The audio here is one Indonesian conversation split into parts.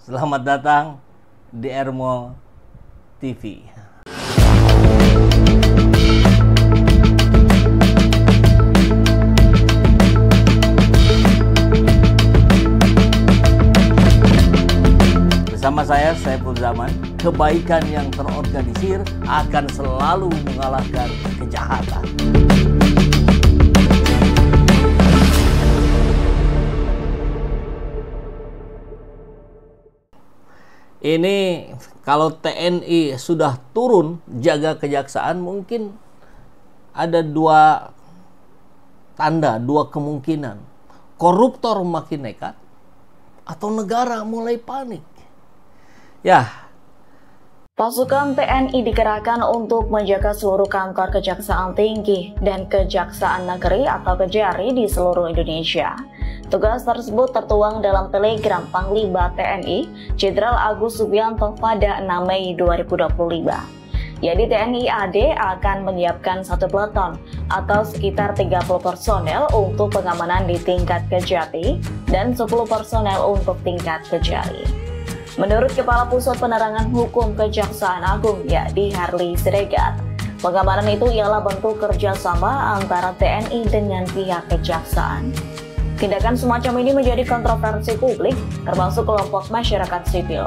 Selamat datang di Ermo TV. Bersama saya, Saiful Zaman, kebaikan yang terorganisir akan selalu mengalahkan kejahatan. Ini kalau TNI sudah turun jaga kejaksaan, mungkin ada dua tanda, dua kemungkinan. Koruptor makin nekat atau negara mulai panik. Ya. Pasukan TNI dikerahkan untuk menjaga seluruh kantor Kejaksaan Tinggi dan Kejaksaan Negeri atau Kejari di seluruh Indonesia. Tugas tersebut tertuang dalam telegram Panglima TNI Jenderal Agus Subianto pada 6 Mei 2025. Jadi TNI AD akan menyiapkan 1 peleton atau sekitar 30 personel untuk pengamanan di tingkat Kejati dan 10 personel untuk tingkat Kejari. Menurut Kepala Pusat Penerangan Hukum Kejaksaan Agung yakni Harley Siregar, pengamanan itu ialah bentuk kerjasama antara TNI dengan pihak kejaksaan. Tindakan semacam ini menjadi kontroversi publik, termasuk kelompok masyarakat sipil.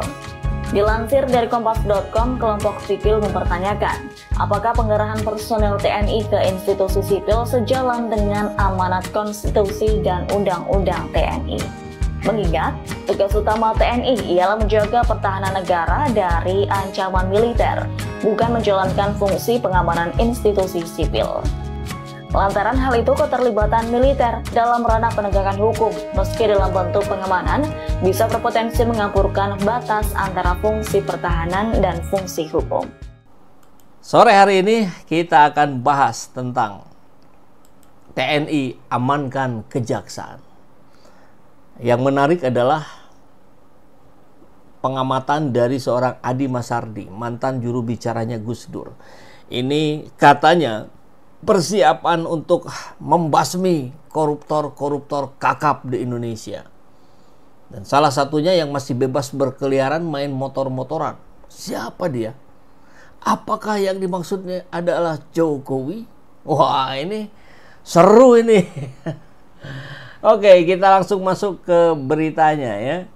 Dilansir dari Kompas.com, kelompok sipil mempertanyakan apakah pengerahan personel TNI ke institusi sipil sejalan dengan amanat konstitusi dan undang-undang TNI. Mengingat, tugas utama TNI ialah menjaga pertahanan negara dari ancaman militer, bukan menjalankan fungsi pengamanan institusi sipil. Lantaran hal itu, keterlibatan militer dalam ranah penegakan hukum, meski dalam bentuk pengamanan, bisa berpotensi mengaburkan batas antara fungsi pertahanan dan fungsi hukum. Sore hari ini kita akan bahas tentang TNI amankan kejaksaan. Yang menarik adalah pengamatan dari seorang Adi Masardi, mantan juru bicaranya Gus Dur. Ini katanya persiapan untuk membasmi koruptor-koruptor kakap di Indonesia. Dan salah satunya yang masih bebas berkeliaran main motor-motoran. Siapa dia? Apakah yang dimaksudnya adalah Jokowi? Wah, ini seru ini. Oke, kita langsung masuk ke beritanya ya.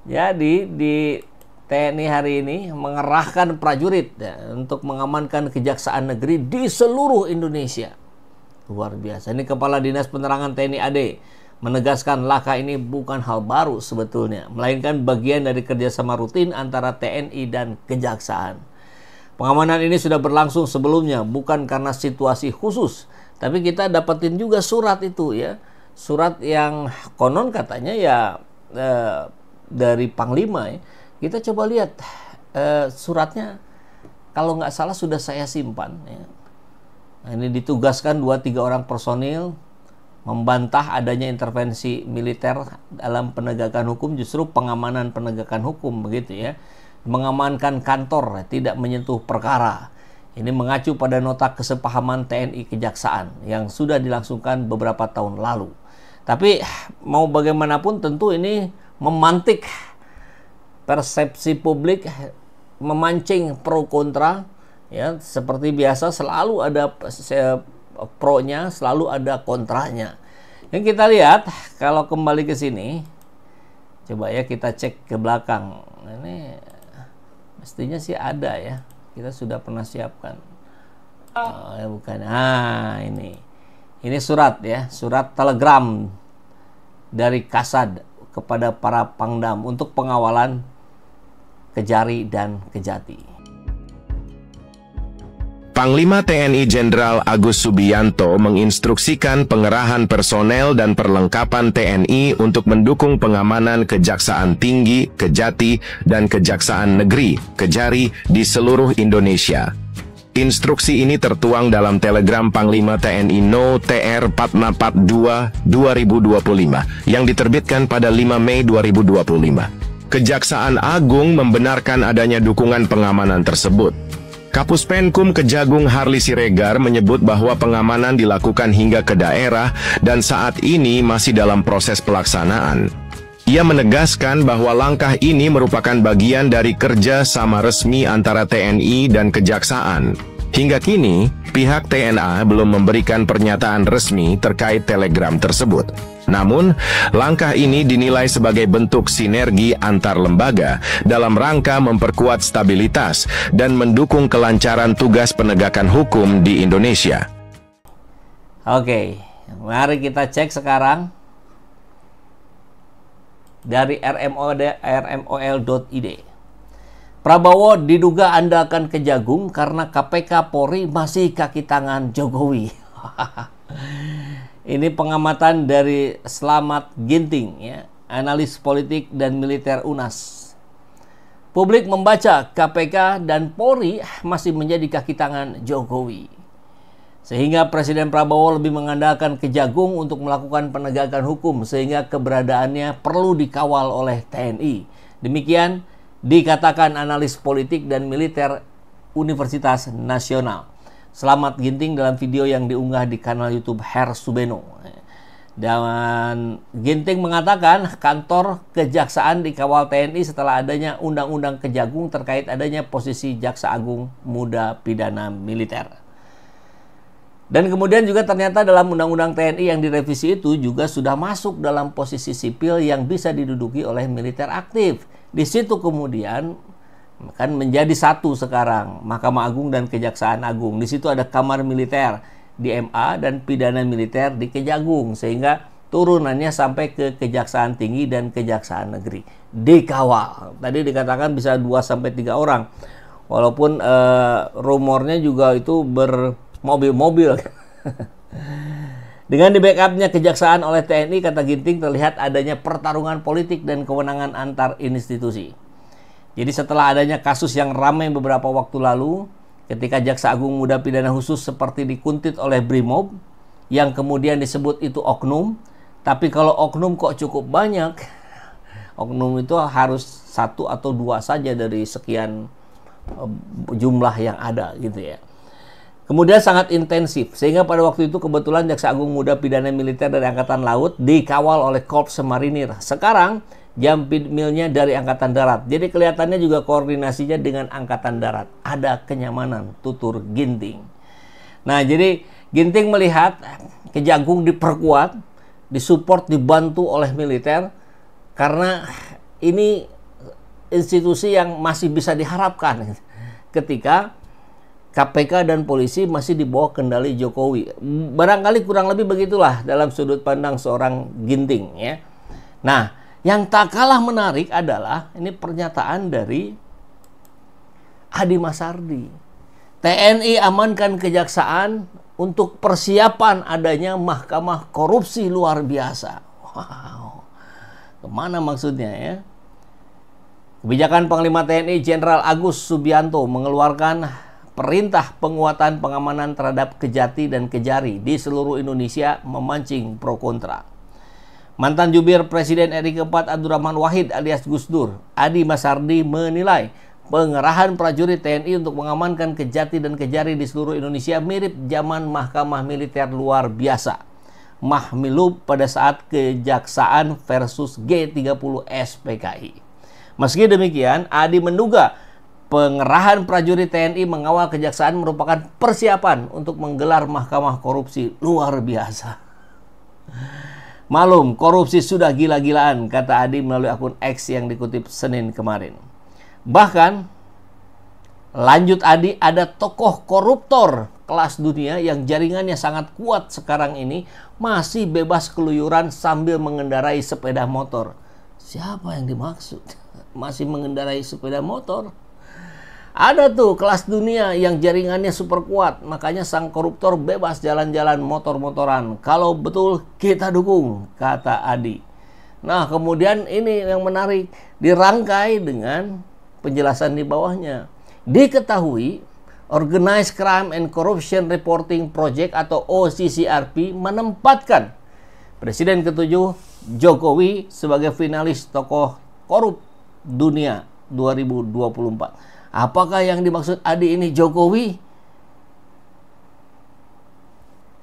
Jadi di TNI hari ini mengerahkan prajurit ya, untuk mengamankan kejaksaan negeri di seluruh Indonesia. Luar biasa. Ini Kepala Dinas Penerangan TNI AD menegaskan langkah ini bukan hal baru sebetulnya, melainkan bagian dari kerjasama rutin antara TNI dan kejaksaan. Pengamanan ini sudah berlangsung sebelumnya, bukan karena situasi khusus, tapi kita dapetin juga surat itu ya. Surat yang konon katanya ya dari Panglima ya. Kita coba lihat suratnya, kalau nggak salah sudah saya simpan. Ya. Nah, ini ditugaskan 2-3 orang personil membantah adanya intervensi militer dalam penegakan hukum, justru pengamanan penegakan hukum begitu ya. Mengamankan kantor, tidak menyentuh perkara. Ini mengacu pada nota kesepahaman TNI Kejaksaan yang sudah dilangsungkan beberapa tahun lalu. Tapi mau bagaimanapun tentu ini memantik persepsi publik, memancing pro kontra ya. Seperti biasa selalu ada pro-nya, selalu ada kontranya. Yang kita lihat kalau kembali ke sini, coba ya kita cek ke belakang. Ini mestinya sih ada ya, kita sudah pernah siapkan. Oh, ya bukan. Ini surat ya, surat telegram dari Kasad kepada para Pangdam untuk pengawalan Kejari dan Kejati. Panglima TNI Jenderal Agus Subianto menginstruksikan pengerahan personel dan perlengkapan TNI untuk mendukung pengamanan Kejaksaan Tinggi, Kejati, dan Kejaksaan Negeri, Kejari di seluruh Indonesia. Instruksi ini tertuang dalam telegram Panglima TNI No. TR 4442-2025 yang diterbitkan pada 5 Mei 2025. Kejaksaan Agung membenarkan adanya dukungan pengamanan tersebut. Kapus Penkum Kejagung Harley Siregar menyebut bahwa pengamanan dilakukan hingga ke daerah dan saat ini masih dalam proses pelaksanaan. Ia menegaskan bahwa langkah ini merupakan bagian dari kerja sama resmi antara TNI dan Kejaksaan. Hingga kini, pihak TNA belum memberikan pernyataan resmi terkait telegram tersebut. Namun, langkah ini dinilai sebagai bentuk sinergi antar lembaga dalam rangka memperkuat stabilitas dan mendukung kelancaran tugas penegakan hukum di Indonesia. Oke, mari kita cek sekarang dari rmol.id. Prabowo diduga andalkan Kejagung karena KPK Polri masih kaki tangan Jokowi. Ini pengamatan dari Slamet Ginting, ya, analis politik dan militer UNAS. Publik membaca KPK dan Polri masih menjadi kaki tangan Jokowi, sehingga Presiden Prabowo lebih mengandalkan Kejagung untuk melakukan penegakan hukum, sehingga keberadaannya perlu dikawal oleh TNI. Demikian dikatakan analis politik dan militer Universitas Nasional Slamet Ginting dalam video yang diunggah di kanal YouTube Her Subeno. Dan Ginting mengatakan kantor kejaksaan dikawal TNI setelah adanya undang-undang Kejagung terkait adanya posisi Jaksa Agung Muda Pidana Militer. Dan kemudian juga ternyata dalam undang-undang TNI yang direvisi itu juga sudah masuk dalam posisi sipil yang bisa diduduki oleh militer aktif. Di situ kemudian kan menjadi satu sekarang Mahkamah Agung dan Kejaksaan Agung. Di situ ada kamar militer di MA dan pidana militer di Kejagung, sehingga turunannya sampai ke Kejaksaan Tinggi dan Kejaksaan Negeri. Dikawal. Tadi dikatakan bisa 2-3 orang. Walaupun rumornya juga itu mobil-mobil. Dengan di backupnya Kejaksaan oleh TNI, kata Ginting, terlihat adanya pertarungan politik dan kewenangan antar institusi. Jadi setelah adanya kasus yang ramai beberapa waktu lalu, ketika Jaksa Agung Muda Pidana Khusus seperti dikuntit oleh Brimob, yang kemudian disebut itu oknum, tapi kalau oknum kok cukup banyak, oknum itu harus 1 atau 2 saja dari sekian jumlah yang ada gitu ya. Kemudian sangat intensif, sehingga pada waktu itu kebetulan Jaksa Agung Muda Pidana Militer dari Angkatan Laut dikawal oleh Korps Marinir. Sekarang Jampidmilnya dari Angkatan Darat. Jadi kelihatannya juga koordinasinya dengan Angkatan Darat. Ada kenyamanan, tutur Ginting. Nah, jadi Ginting melihat Kejagung diperkuat, disupport, dibantu oleh militer, karena ini institusi yang masih bisa diharapkan ketika KPK dan polisi masih di bawah kendali Jokowi. Barangkali kurang lebih begitulah dalam sudut pandang seorang Ginting, ya. Nah, yang tak kalah menarik adalah ini pernyataan dari Adi Masardi. TNI amankan Kejaksaan untuk persiapan adanya Mahkamah Korupsi luar biasa. Wow, kemana maksudnya, ya? Kebijakan Panglima TNI Jenderal Agus Subianto mengeluarkan perintah penguatan pengamanan terhadap Kejati dan Kejari di seluruh Indonesia memancing pro kontra. Mantan jubir Presiden RI keempat Abdurrahman Wahid alias Gus Dur, Adi Masardi, menilai pengerahan prajurit TNI untuk mengamankan Kejati dan Kejari di seluruh Indonesia mirip zaman Mahkamah Militer luar biasa, Mahmilub pada saat Kejaksaan versus G30 SPKI. Meski demikian, Adi menduga pengerahan prajurit TNI mengawal Kejaksaan merupakan persiapan untuk menggelar Mahkamah Korupsi luar biasa. Malum, korupsi sudah gila-gilaan, kata Adi melalui akun X yang dikutip Senin kemarin. Bahkan, lanjut Adi, ada tokoh koruptor kelas dunia yang jaringannya sangat kuat sekarang ini masih bebas keluyuran sambil mengendarai sepeda motor. Siapa yang dimaksud? Masih mengendarai sepeda motor? Ada tuh kelas dunia yang jaringannya super kuat, makanya sang koruptor bebas jalan-jalan motor-motoran. Kalau betul kita dukung, kata Adi. Nah, kemudian ini yang menarik, dirangkai dengan penjelasan di bawahnya. Diketahui, Organized Crime and Corruption Reporting Project atau OCCRP menempatkan Presiden ke-7 Jokowi sebagai finalis tokoh korup dunia 2024. Apakah yang dimaksud Adi ini Jokowi?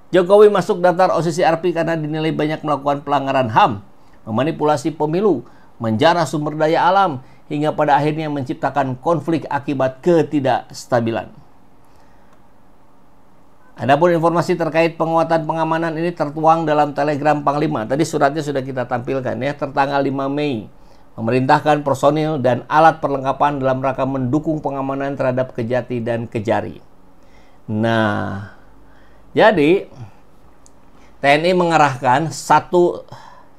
Jokowi masuk daftar OCCRP karena dinilai banyak melakukan pelanggaran HAM, memanipulasi pemilu, menjara sumber daya alam, hingga pada akhirnya menciptakan konflik akibat ketidakstabilan. Adapun informasi terkait penguatan pengamanan ini tertuang dalam Telegram Panglima. Tadi suratnya sudah kita tampilkan ya, tertanggal 5 Mei. Memerintahkan personil dan alat perlengkapan dalam rangka mendukung pengamanan terhadap Kejati dan Kejari. Nah, jadi TNI mengerahkan satu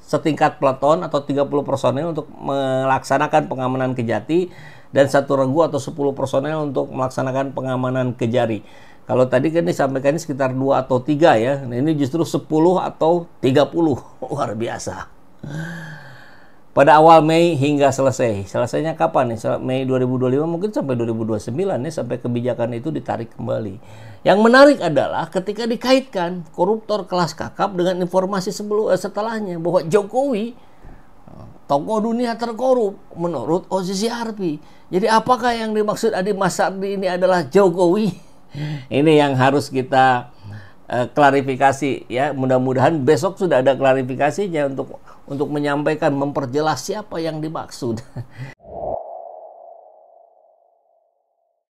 setingkat peleton atau 30 personil untuk melaksanakan pengamanan Kejati dan satu regu atau 10 personil untuk melaksanakan pengamanan Kejari. Kalau tadi kan disampaikan sekitar 2 atau 3 ya. Nah, ini justru 10 atau 30. Luar biasa. Pada awal Mei hingga selesai. Selesainya kapan nih? Mei 2025 mungkin sampai 2029 nih, sampai kebijakan itu ditarik kembali. Yang menarik adalah ketika dikaitkan koruptor kelas kakap dengan informasi setelahnya bahwa Jokowi tokoh dunia terkorup menurut OCCRP. Jadi apakah yang dimaksud Adi Masardi ini adalah Jokowi? Ini yang harus kita klarifikasi ya. Mudah-mudahan besok sudah ada klarifikasinya untuk menyampaikan, memperjelas siapa yang dimaksud.